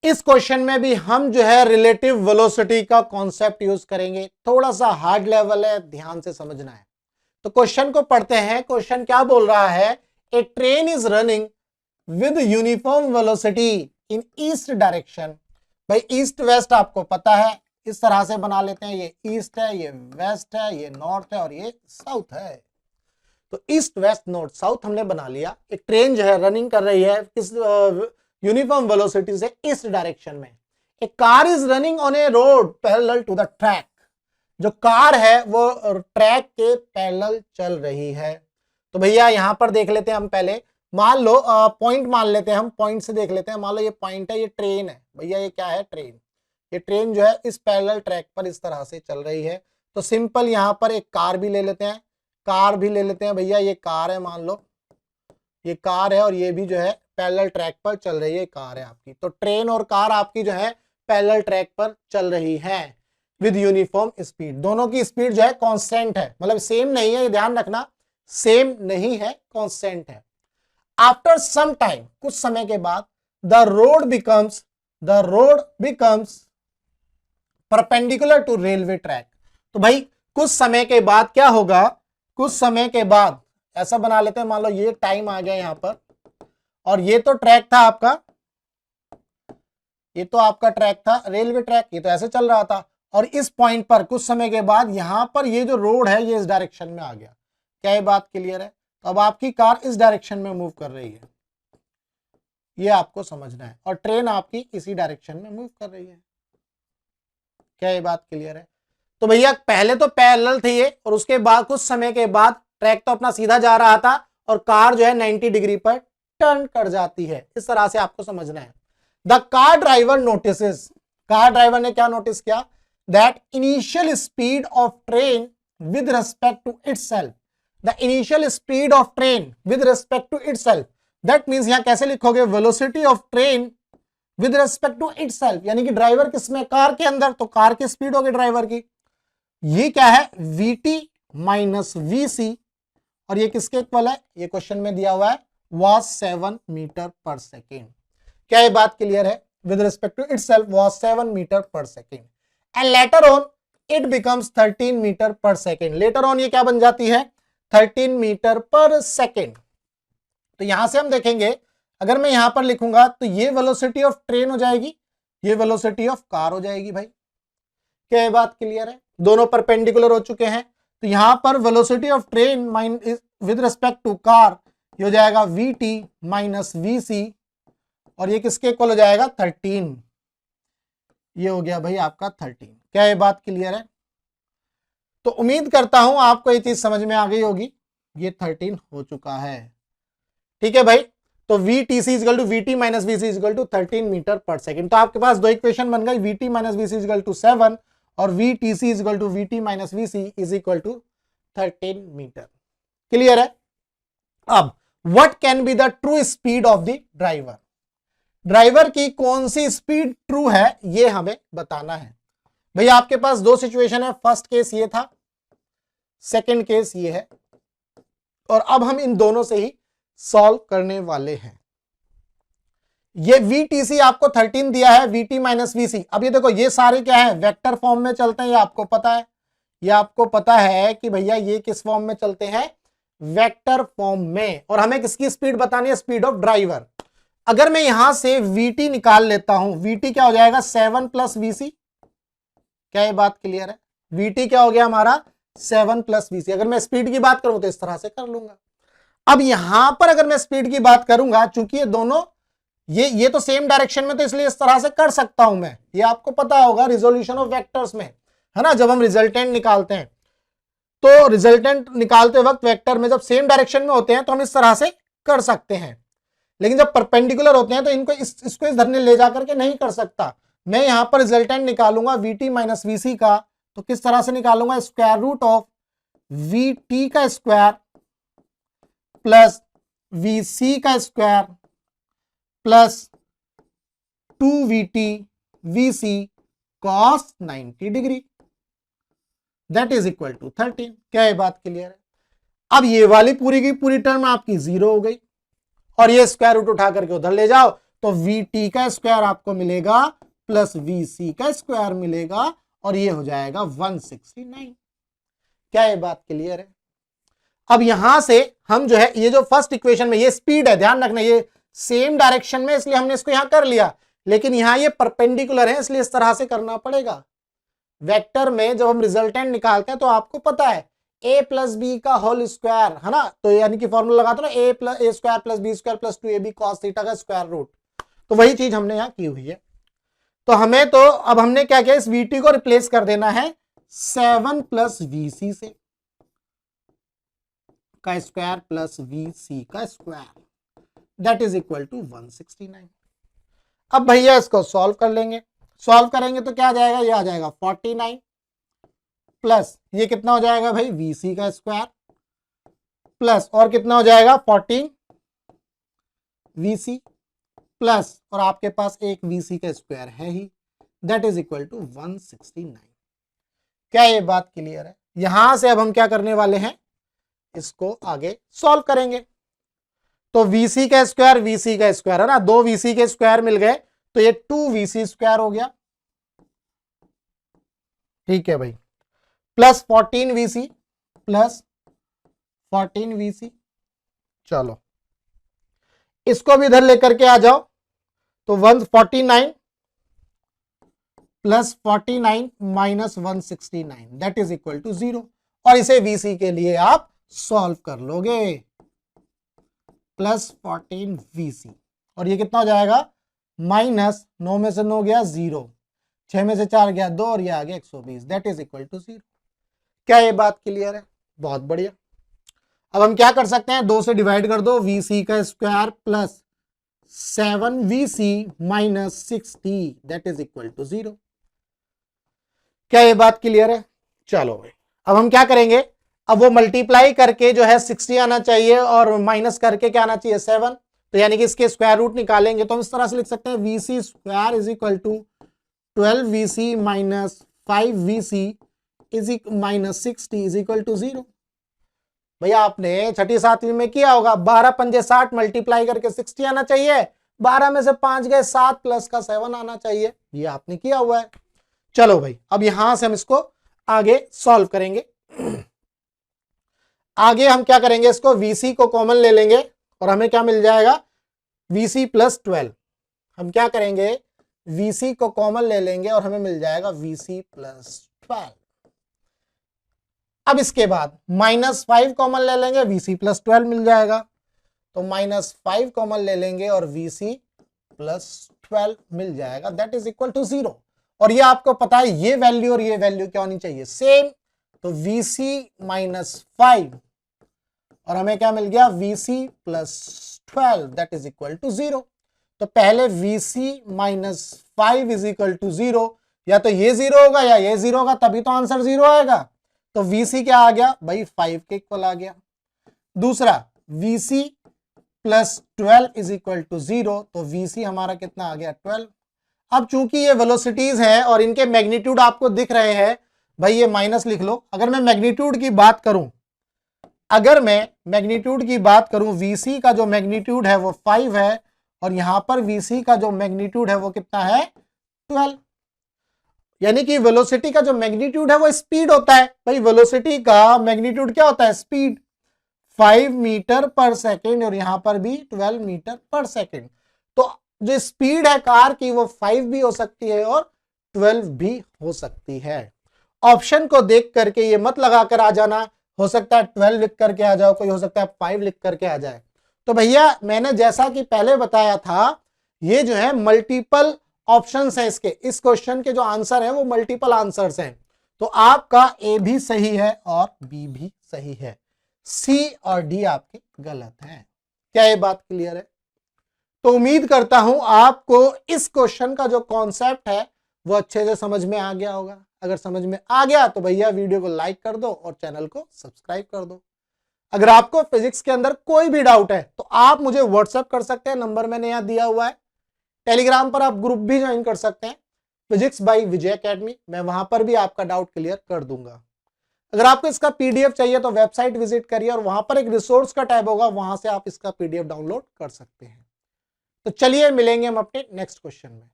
इस क्वेश्चन में भी हम जो है रिलेटिव वेलोसिटी का कॉन्सेप्ट यूज करेंगे। थोड़ा सा हार्ड लेवल है, ध्यान से समझना है। तो क्वेश्चन को पढ़ते हैं। क्वेश्चन क्या बोल रहा है? A train is running with uniform velocity in east direction. भाई ईस्ट वेस्ट आपको पता है, इस तरह से बना लेते हैं। ये ईस्ट है, ये वेस्ट है, ये नॉर्थ है और ये साउथ है। तो ईस्ट वेस्ट नॉर्थ साउथ हमने बना लिया। एक ट्रेन जो है रनिंग कर रही है किस यूनिफॉर्म वेलोसिटी से ईस्ट डायरेक्शन में। A car is running on a road parallel to the track. जो कार है वो ट्रैक के पैरेलल चल रही है। तो भैया यहां पर देख लेते हैं हम पहले। मान लो पॉइंट मान लेते हैं, हम पॉइंट से देख लेते हैं। मान लो ये पॉइंट है, ये ट्रेन है। भैया ये क्या है? ट्रेन। ये ट्रेन जो है इस पैरेलल ट्रैक पर इस तरह से चल रही है। तो सिंपल यहां पर एक कार भी ले लेते हैं, कार भी ले लेते हैं। भैया ये कार है, मान लो ये कार है और ये भी जो है पैरेलल ट्रैक पर चल रही है, कार है आपकी। तो ट्रेन और कार आपकी जो है पैरेलल ट्रैक पर चल रही है विद यूनिफॉर्म स्पीड। दोनों की स्पीड जो है कांस्टेंट है, मतलब सेम नहीं है, ये ध्यान रखना, सेम नहीं है, कांस्टेंट है। आफ्टर सम टाइम, कुछ समय के बाद, the road becomes perpendicular to railway track. तो भाई कुछ समय के बाद क्या होगा? कुछ समय के बाद ऐसा बना लेते हैं, मान लो ये टाइम आ गया यहां पर और ये तो ट्रैक था आपका, ये तो आपका ट्रैक था रेलवे ट्रैक, ये तो ऐसे चल रहा था। और इस पॉइंट पर कुछ समय के बाद यहां पर ये जो रोड है ये इस डायरेक्शन में आ गया। क्या ये बात क्लियर है? तो अब आपकी कार इस डायरेक्शन में मूव कर रही है, ये आपको समझना है, और ट्रेन आपकी इसी डायरेक्शन में मूव कर रही है। क्या ये बात क्लियर है? तो भैया पहले तो पैरेलल थे ये, और उसके बाद कुछ समय के बाद ट्रैक तो अपना सीधा जा रहा था और कार जो है 90 डिग्री पर टर्न कर जाती है। इस तरह से आपको समझना है। The car driver notices, car driver ने क्या नोटिस किया? That initial speed of train with respect to itself. The initial speed of train with respect to itself, that means यहां कैसे लिखोगे? Velocity of train with respect to itself, यानी कि driver किसमें? Car के अंदर, तो कार की स्पीड होगी ड्राइवर की। ये क्या है? vt माइनस vc, और ये किसके इक्वल है? ये क्वेश्चन में दिया हुआ है was 7 मीटर पर सेकेंड। क्या ये बात क्लियर है? With respect to itself was 7 metre per second and later on it becomes 13 metre per second. Later on ये क्या बन जाती है? 13 मीटर पर सेकेंड। तो यहां से हम देखेंगे, अगर मैं यहां पर लिखूंगा तो ये वेलोसिटी ऑफ ट्रेन हो जाएगी, ये वेलोसिटी ऑफ कार हो जाएगी। भाई क्या ये बात क्लियर है? दोनों परपेंडिकुलर हो चुके हैं। तो यहां पर velocity of train with respect to car ये हो जाएगा vt माइनस vc, और ये किसके इक्वल हो जाएगा? 13। ये हो गया भाई आपका 13। क्या ये बात क्लियर है? तो उम्मीद करता हूं आपको ये चीज समझ में आ गई होगी। ये 13 हो चुका है, ठीक है भाई। तो vtc equal to vt minus vc equal to 13 metre per second. तो आपके पास दो इक्वेशन बन गई, vt minus vc equal to 7 और vtc equal to vt minus vc is equal to 13 metre. Clear है? अब what can be the true speed of the driver? Driver की कौन सी स्पीड ट्रू है ये हमें बताना है। भैया आपके पास दो सिचुएशन है, फर्स्ट केस ये था, सेकंड केस ये है, और अब हम इन दोनों से ही सॉल्व करने वाले हैं। ये VTC आपको 13 दिया है, VT माइनस VC। अब ये देखो, ये सारे क्या है? वेक्टर फॉर्म में चलते हैं, ये आपको पता है। ये आपको पता है कि भैया ये किस फॉर्म में चलते हैं? वेक्टर फॉर्म में। और हमें किसकी स्पीड बतानी है? Speed of driver. अगर मैं यहां से VT निकाल लेता हूं, VT क्या हो जाएगा? 7 प्लस VC। क्या ये बात क्लियर है? VT क्या हो गया हमारा? 7 प्लस VC। अगर मैं स्पीड की बात करूं तो इस तरह से कर लूंगा। अब यहां पर अगर मैं स्पीड की बात करूंगा, चूंकि ये दोनों ये तो सेम डायरेक्शन में, तो इसलिए इस तरह से कर सकता हूं मैं। ये आपको पता होगा रिजोल्यूशन ऑफ वेक्टर्स में, है ना, जब हम रिजल्टेंट निकालते हैं तो रिजल्टेंट निकालते वक्त वेक्टर में जब सेम डायरेक्शन में होते हैं तो हम इस तरह से कर सकते हैं, लेकिन जब परपेंडिकुलर होते हैं तो इनको इसको इस धरने ले जाकर के नहीं कर सकता। मैं यहां पर रिजल्टेंट निकालूंगा VT माइनस VC का, तो किस तरह से निकालूंगा? स्क्वायर रूट ऑफ VT का स्क्वायर प्लस VC का square plus 2VT VC cos 90 degree, that is equal to 13। क्या ये बात क्लियर है? अब ये वाली पूरी की पूरी टर्म आपकी 0 हो गई, और ये स्क्वायर रूट उठा करके उधर ले जाओ तो VT का स्क्वायर आपको मिलेगा प्लस VC का स्क्वायर मिलेगा और ये हो जाएगा 169। क्या ये बात क्लियर है? अब यहां से हम जो है, ये जो फर्स्ट इक्वेशन में ये स्पीड है, ध्यान रखना ये सेम डायरेक्शन में, इसलिए हमने इसको यहां कर लिया, लेकिन यहां ये परपेंडिकुलर है इसलिए इस तरह से करना पड़ेगा। वेक्टर में जब हम रिजल्टेंट निकालते हैं तो आपको पता है a प्लस बी का होल स्क्वायर है ना, तो यानी कि फॉर्मूला लगाते हैं ना, a square plus B square plus 2ab cos theta का स्क्वायर रूट, तो वही चीज हमने यहां की हुई है। तो हमें तो अब हमने क्या किया, इस VT को रिप्लेस कर देना है 7 प्लस VC से का स्क्वायर प्लस VC का square, that is equal to 169। अब भैया इसको सॉल्व कर लेंगे, सॉल्व करेंगे तो क्या आ जाएगा, ये आ जाएगा 49 प्लस ये कितना हो जाएगा भाई VC का स्क्वायर प्लस और कितना हो जाएगा 14 VC प्लस और आपके पास एक VC का स्क्वायर है ही, दैट इज इक्वल टू 169। क्या ये बात क्लियर है? यहां से अब हम क्या करने वाले हैं, इसको आगे सॉल्व करेंगे। तो VC का स्क्वायर VC का स्क्वायर है ना, 2 VC के स्क्वायर मिल गए तो ये 2 VC स्क्वायर हो गया, ठीक है भाई, प्लस 14 VC प्लस 14 VC। चलो इसको भी इधर लेकर के आ जाओ, तो 149 plus 49 minus 169 that is equal to 0, और इसे VC के लिए आप सॉल्व कर लोगे, प्लस 14 VC और ये कितना हो जाएगा माइनस 9 में से 9 गया 0, 6 में से 4 गया 2 और ये आ गया 120, दैट इज इक्वल टू 0। क्या ये बात क्लियर है? बहुत बढ़िया। अब हम क्या कर सकते हैं, 2 से डिवाइड कर दो, VC का square plus 7 VC minus 60 that is equal to 0। क्या ये बात क्लियर है? चलो भाई अब हम क्या करेंगे, अब वो मल्टीप्लाई करके जो है 60 आना चाहिए और माइनस करके क्या आना चाहिए 7, तो यानी कि इसके स्क्वायर रूट निकालेंगे तो हम इस तरह से लिख सकते हैं VC square is equal to 12 VC minus 5 VC is minus 60 is equal to 0। भैया आपने छठी सातवीं में किया होगा, 12 पंजे 60 मल्टीप्लाई करके 60 आना चाहिए, 12 में से 5 गए 7 प्लस का 7 आना चाहिए, ये आपने किया हुआ है। चलो भाई अब यहां से हम इसको आगे सॉल्व करेंगे। आगे हम क्या करेंगे, इसको VC को कॉमन ले लेंगे और हमें क्या मिल जाएगा VC प्लस 12। हम क्या करेंगे, VC को कॉमन ले लेंगे और हमें मिल जाएगा VC प्लस 12। अब इसके बाद माइनस 5 कॉमन ले लेंगे, VC प्लस 12 मिल जाएगा, तो माइनस 5 कॉमन ले लेंगे और VC प्लस 12 मिल जाएगा, दैट इज इक्वल टू 0। और ये आपको पता है ये वैल्यू और ये वैल्यू क्या होनी चाहिए सेम, तो VC माइनस 5 और हमें क्या मिल गया VC plus 12 that is equal to 0। तो पहले VC minus 5 is equal to 0, या तो ये 0 होगा या ये 0 होगा, तभी तो आंसर 0 आएगा। तो VC क्या आ गया भाई 5 के इक्वल आ गया। दूसरा VC plus 12 is equal to 0, तो VC हमारा कितना आ गया 12। अब चूंकि ये वेलोसिटीज है और इनके मैग्नीट्यूड आपको दिख रहे हैं, भाई ये माइनस लिख लो। अगर मैं मैग्नीट्यूड की बात करूं, अगर मैं मैग्नीट्यूड की बात करूं, VC का जो मैग्नीट्यूड है वो 5 है और यहां पर VC का जो मैग्नीट्यूड है वो कितना है 12। यानी कि वेलोसिटी का जो मैग्नीट्यूड है वो स्पीड होता है। भाई वेलोसिटी का मैग्नीट्यूड क्या होता है स्पीड, 5 मीटर पर सेकेंड और यहां पर भी 12 मीटर पर सेकेंड। तो जो स्पीड है कार की वो 5 भी हो सकती है और 12 भी हो सकती है। ऑप्शन को देख करके ये मत लगा कर आ जाना, हो सकता है 12 लिख करके आ जाओ, कोई हो सकता है 5 लिख करके आ जाए। तो भैया मैंने जैसा कि पहले बताया था, ये जो है मल्टीपल ऑप्शंस हैं इसके, इस क्वेश्चन के जो आंसर है वो मल्टीपल आंसर्स हैं। तो आपका ए भी सही है और बी भी सही है, सी और डी आपके गलत हैं। क्या ये बात क्लियर है? तो उम्मीद करता हूं आपको इस क्वेश्चन का जो कॉन्सेप्ट है वो अच्छे से समझ में आ गया होगा। अगर समझ में आ गया तो भैया वीडियो को लाइक कर दो और चैनल को सब्सक्राइब कर दो। अगर आपको फिजिक्स के अंदर कोई भी डाउट है तो आप मुझे व्हाट्सएप कर सकते हैं, नंबर मैंने यहां दिया हुआ है। टेलीग्राम पर आप ग्रुप भी ज्वाइन कर सकते हैं, फिजिक्स बाय विजय एकेडमी, मैं वहां पर भी आपका डाउट क्लियर कर दूंगा। अगर आपको इसका पीडीएफ चाहिए तो वेबसाइट विजिट करिए और वहां पर एक रिसोर्स का टैब होगा, वहां से आप इसका पीडीएफ डाउनलोड कर सकते हैं। तो चलिए मिलेंगे हम अपने नेक्स्ट क्वेश्चन में।